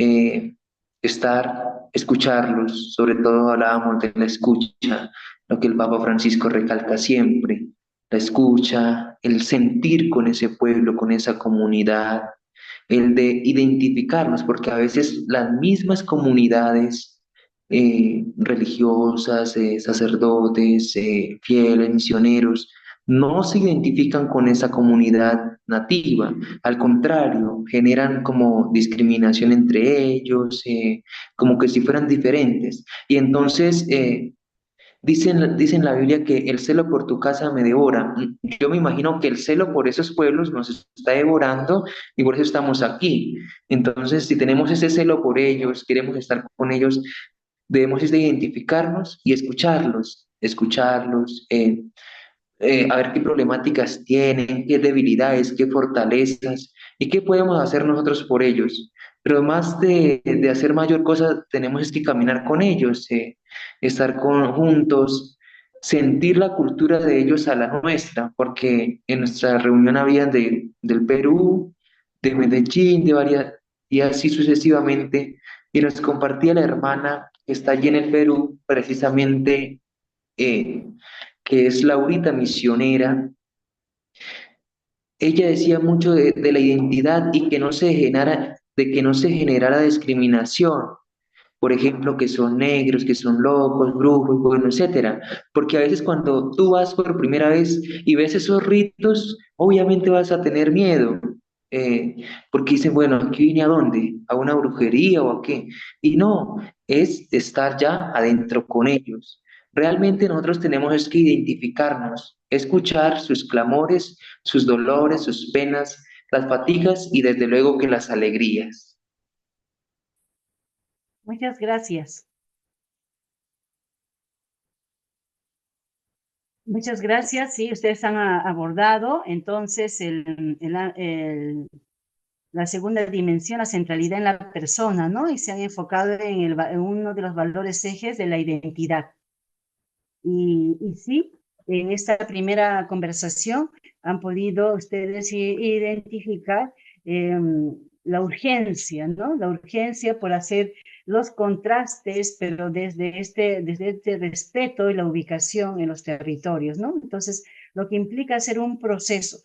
escucharlos. Sobre todo hablábamos de la escucha, lo que el Papa Francisco recalca siempre, la escucha, el sentir con ese pueblo, con esa comunidad, el de identificarnos, porque a veces las mismas comunidades religiosas, sacerdotes, fieles, misioneros, no se identifican con esa comunidad nativa, al contrario, generan como discriminación entre ellos, como que si fueran diferentes. Y entonces dice en la Biblia que el celo por tu casa me devora. Yo me imagino que el celo por esos pueblos nos está devorando y por eso estamos aquí. Entonces, si tenemos ese celo por ellos, queremos estar con ellos, debemos es de identificarnos y escucharlos, a ver qué problemáticas tienen, qué debilidades, qué fortalezas y qué podemos hacer nosotros por ellos. Pero más de hacer mayor cosa, tenemos es que caminar con ellos, estar juntos, sentir la cultura de ellos a la nuestra, porque en nuestra reunión había del Perú, de Medellín, de varias, y así sucesivamente, y nos compartía la hermana que está allí en el Perú, precisamente, que es Laurita misionera. Ella decía mucho de la identidad y que no se generara discriminación, por ejemplo, que son negros, que son locos, brujos, bueno, etcétera. Porque a veces cuando tú vas por primera vez y ves esos ritos, obviamente vas a tener miedo. Porque dicen, bueno, ¿aquí vine a dónde? ¿A una brujería o a qué? Y no, es estar ya adentro con ellos. Realmente nosotros tenemos es que identificarnos, escuchar sus clamores, sus dolores, sus penas, las fatigas y desde luego que las alegrías.
Muchas gracias. Muchas gracias. Sí, ustedes han abordado entonces la segunda dimensión, la centralidad en la persona, ¿no? Y se han enfocado en uno de los valores ejes de la identidad. Y sí, en esta primera conversación han podido ustedes identificar la urgencia, ¿no? La urgencia por hacer los contrastes, pero desde este respeto y la ubicación en los territorios, ¿no? Entonces, lo que implica hacer un proceso,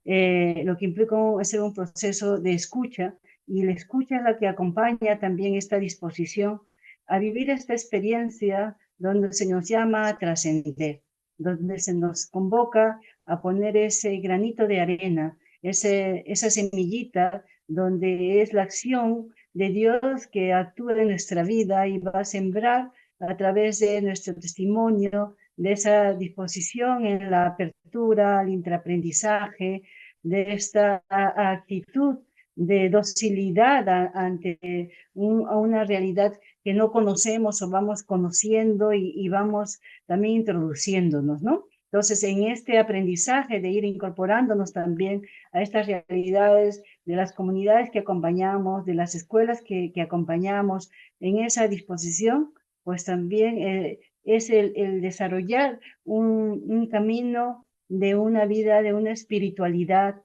lo que implica hacer un proceso de escucha, y la escucha es la que acompaña también esta disposición a vivir esta experiencia donde se nos llama a trascender, donde se nos convoca a poner ese granito de arena, esa semillita, donde es la acción de Dios que actúa en nuestra vida y va a sembrar a través de nuestro testimonio, de esa disposición en la apertura al intraaprendizaje, de esta actitud de docilidad ante una realidad que no conocemos o vamos conociendo y vamos también introduciéndonos, ¿no? Entonces, en este aprendizaje de ir incorporándonos también a estas realidades de las comunidades que acompañamos, de las escuelas que acompañamos, en esa disposición, pues también es el desarrollar un camino de una vida, de una espiritualidad,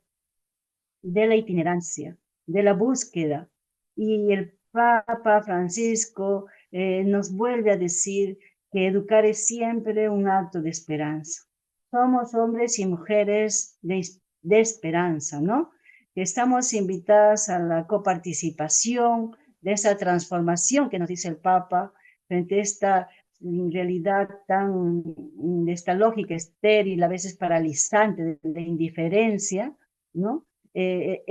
de la itinerancia, de la búsqueda. Y el Papa Francisco nos vuelve a decir que educar es siempre un acto de esperanza. Somos hombres y mujeres de esperanza, ¿no? Que estamos invitadas a la coparticipación de esa transformación que nos dice el Papa frente a esta realidad de esta lógica estéril, a veces paralizante de indiferencia, ¿no?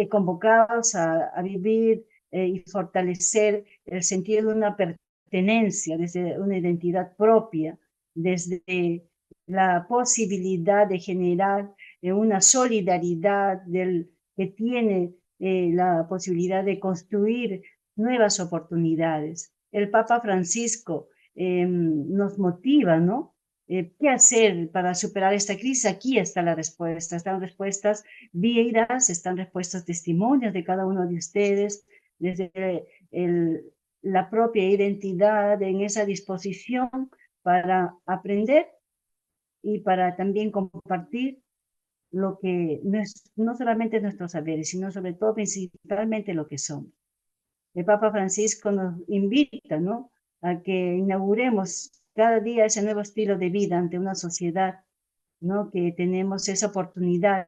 Convocados a vivir y fortalecer el sentido de una pertenencia, desde una identidad propia, desde la posibilidad de generar una solidaridad que tiene la posibilidad de construir nuevas oportunidades. El Papa Francisco nos motiva, ¿no? ¿Qué hacer para superar esta crisis? Aquí está la respuesta. Están respuestas vidas, están respuestas testimonios de cada uno de ustedes, desde la propia identidad en esa disposición para aprender y para también compartir lo que no solamente nuestros saberes, sino sobre todo principalmente lo que somos. El Papa Francisco nos invita, ¿no?, a que inauguremos cada día ese nuevo estilo de vida ante una sociedad, ¿no?, que tenemos esa oportunidad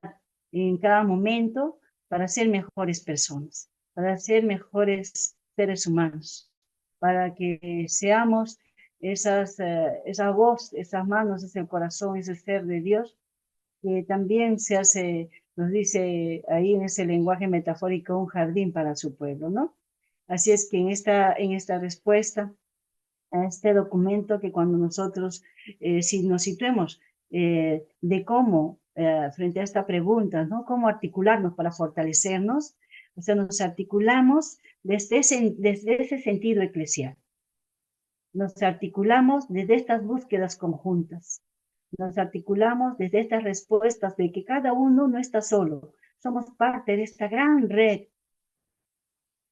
en cada momento para ser mejores personas, para ser mejores seres humanos, para que seamos esa voz, esas manos, ese corazón, ese ser de Dios, que también se hace, nos dice ahí en ese lenguaje metafórico, un jardín para su pueblo, ¿no? Así es que en esta respuesta a este documento, que cuando nosotros si nos situemos de cómo, frente a esta pregunta, ¿no?, cómo articularnos para fortalecernos, o sea, nos articulamos desde ese sentido eclesial. Nos articulamos desde estas búsquedas conjuntas. Nos articulamos desde estas respuestas de que cada uno no está solo. Somos parte de esta gran red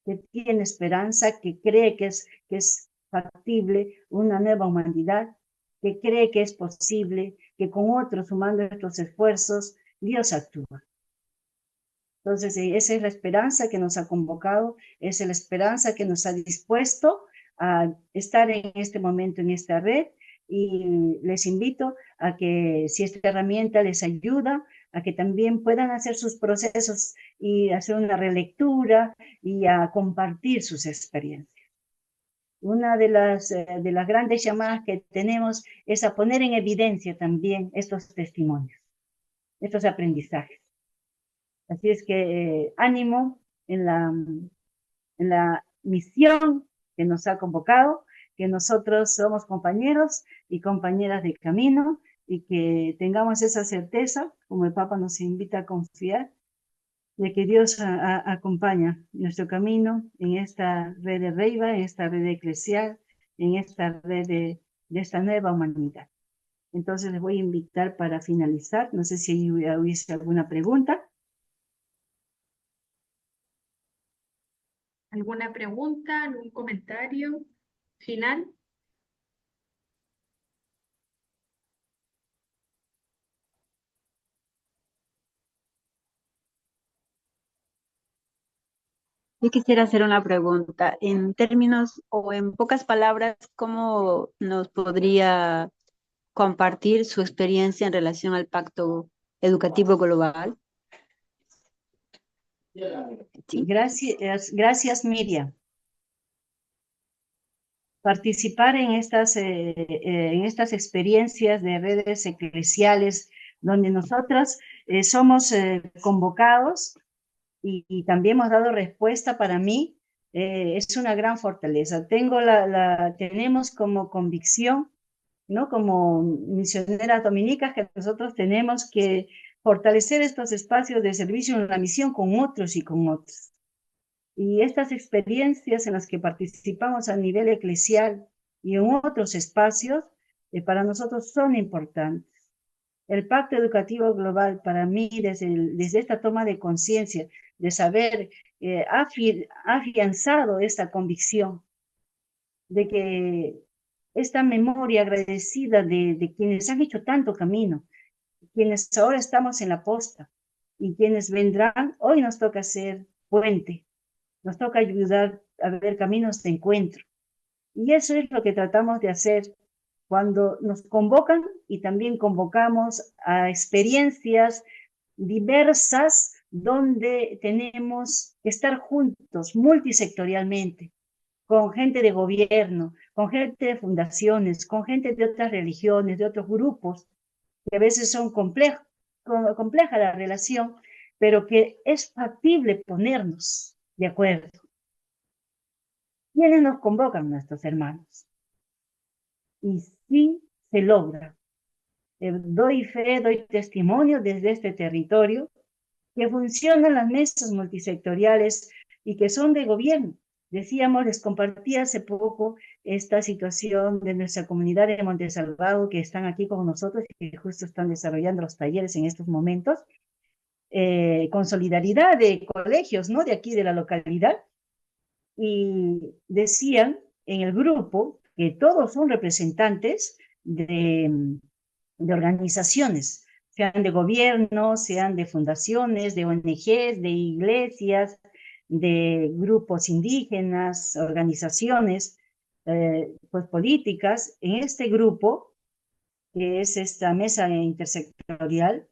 que tiene esperanza, que cree que es factible una nueva humanidad, que cree que es posible, que con otros, sumando estos esfuerzos, Dios actúa. Entonces, esa es la esperanza que nos ha convocado, esa es la esperanza que nos ha dispuesto a estar en este momento en esta red, y les invito a que, si esta herramienta les ayuda, a que también puedan hacer sus procesos y hacer una relectura y a compartir sus experiencias. Una de las grandes llamadas que tenemos es a poner en evidencia también estos testimonios, estos aprendizajes. Así es que ánimo en la misión que nos ha convocado, que nosotros somos compañeros y compañeras de camino, y que tengamos esa certeza, como el Papa nos invita a confiar, de que Dios acompaña nuestro camino en esta red de Reiva, en esta red eclesial, en esta red de esta nueva humanidad. Entonces les voy a invitar para finalizar. No sé si hubiese alguna pregunta.
¿Alguna pregunta, algún comentario final?
Yo quisiera hacer una pregunta. En términos o en pocas palabras, ¿cómo nos podría compartir su experiencia en relación al Pacto Educativo Global?
Sí. Gracias, Miriam. Participar en estas experiencias de redes eclesiales, donde nosotros somos convocados y también hemos dado respuesta, para mí es una gran fortaleza. Tenemos como convicción, ¿no?, como misioneras dominicas, que nosotros tenemos que fortalecer estos espacios de servicio en la misión con otros y con otros. Y estas experiencias en las que participamos a nivel eclesial y en otros espacios, para nosotros son importantes. El Pacto Educativo Global, para mí, desde esta toma de conciencia, de saber, ha afianzado esta convicción de que esta memoria agradecida de quienes han hecho tanto camino, quienes ahora estamos en la posta y quienes vendrán. Hoy nos toca ser puente, nos toca ayudar a ver caminos de encuentro. Y eso es lo que tratamos de hacer cuando nos convocan, y también convocamos a experiencias diversas donde tenemos que estar juntos multisectorialmente, con gente de gobierno, con gente de fundaciones, con gente de otras religiones, de otros grupos, que a veces son compleja la relación, pero que es factible ponernos de acuerdo. ¿Quiénes nos convocan? Nuestros hermanos. Y sí se logra. Doy fe, doy testimonio desde este territorio que funcionan las mesas multisectoriales y que son de gobierno. Decíamos, les compartí hace poco esta situación de nuestra comunidad de Montesalvado, que están aquí con nosotros y que justo están desarrollando los talleres en estos momentos, con solidaridad de colegios, ¿no?, de aquí de la localidad. Y decían en el grupo que todos son representantes de organizaciones, sean de gobierno, sean de fundaciones, de ONGs, de iglesias, de grupos indígenas, organizaciones, pues políticas. En este grupo, que es esta mesa intersectorial,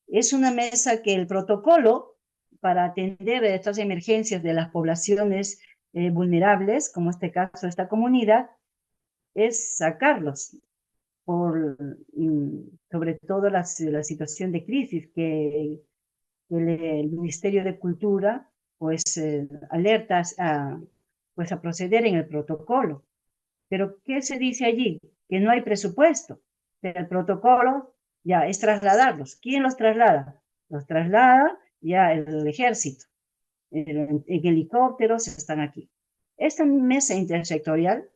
es una mesa que el protocolo para atender estas emergencias de las poblaciones vulnerables, como este caso, esta comunidad, es sacarlos, sobre todo la situación de crisis que el Ministerio de Cultura pues alerta pues a proceder en el protocolo. Pero ¿qué se dice allí? Que no hay presupuesto. El protocolo ya es trasladarlos. ¿Quién los traslada? Los traslada ya el ejército. En helicópteros están aquí. Esta mesa intersectorial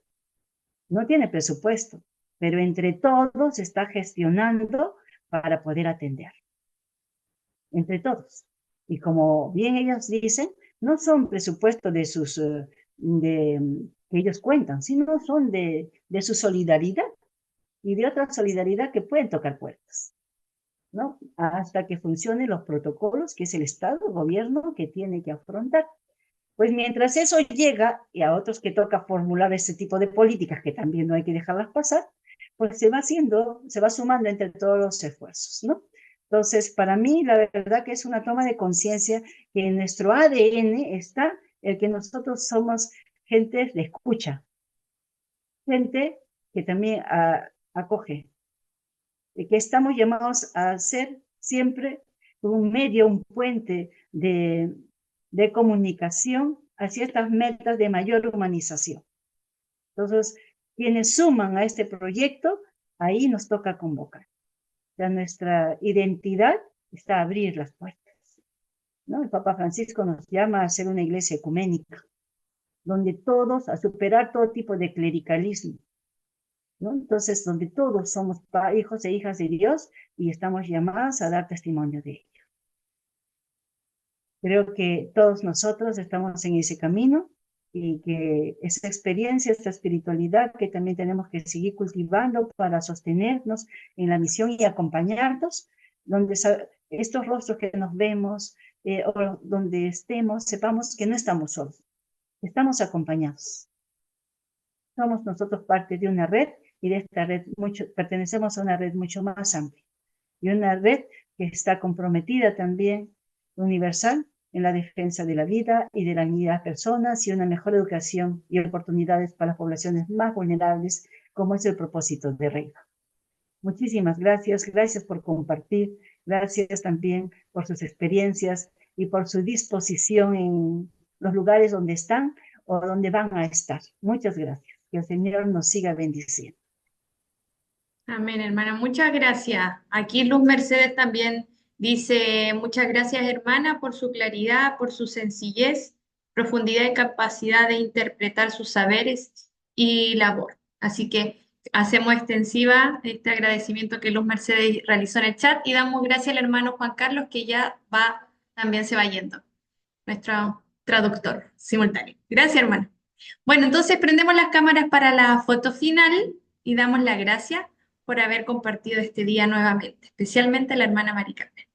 no tiene presupuesto, pero entre todos se está gestionando para poder atender. Entre todos. Y como bien ellos dicen, no son presupuestos de sus, que ellos cuentan, sino son de su solidaridad y de otra solidaridad que pueden tocar puertas, ¿no? Hasta que funcionen los protocolos que es el Estado, el gobierno, que tiene que afrontar. Pues mientras eso llega, y a otros que toca formular ese tipo de políticas que también no hay que dejarlas pasar, pues se va sumando entre todos los esfuerzos, ¿no? Entonces, para mí, la verdad que es una toma de conciencia que en nuestro ADN está el que nosotros somos gente de escucha, gente que también acoge, y que estamos llamados a ser siempre un medio, un puente de comunicación hacia estas metas de mayor humanización. Entonces, quienes suman a este proyecto, ahí nos toca convocar. O sea, nuestra identidad está a abrir las puertas, ¿no? El Papa Francisco nos llama a ser una iglesia ecuménica, donde todos, a superar todo tipo de clericalismo, ¿no? Entonces, donde todos somos hijos e hijas de Dios y estamos llamados a dar testimonio de ello. Creo que todos nosotros estamos en ese camino y que esa experiencia, esta espiritualidad que también tenemos que seguir cultivando para sostenernos en la misión y acompañarnos, donde estos rostros que nos vemos o donde estemos, sepamos que no estamos solos, estamos acompañados. Somos nosotros parte de una red y de esta red pertenecemos a una red mucho más amplia y una red que está comprometida también, universal, en la defensa de la vida y de la dignidad de las personas y una mejor educación y oportunidades para las poblaciones más vulnerables, como es el propósito de Reima. Muchísimas gracias, gracias por compartir, gracias también por sus experiencias y por su disposición en los lugares donde están o donde van a estar. Muchas gracias. Que el Señor nos siga bendiciendo.
Amén, hermana. Muchas gracias. Aquí Luz Mercedes también dice, muchas gracias, hermana, por su claridad, por su sencillez, profundidad y capacidad de interpretar sus saberes y labor. Así que hacemos extensiva este agradecimiento que Luz Mercedes realizó en el chat y damos gracias al hermano Juan Carlos, que ya también se va yendo, nuestro traductor simultáneo. Gracias, hermano. Bueno, entonces prendemos las cámaras para la foto final y damos las gracias por haber compartido este día nuevamente, especialmente a la hermana Mari Carmen.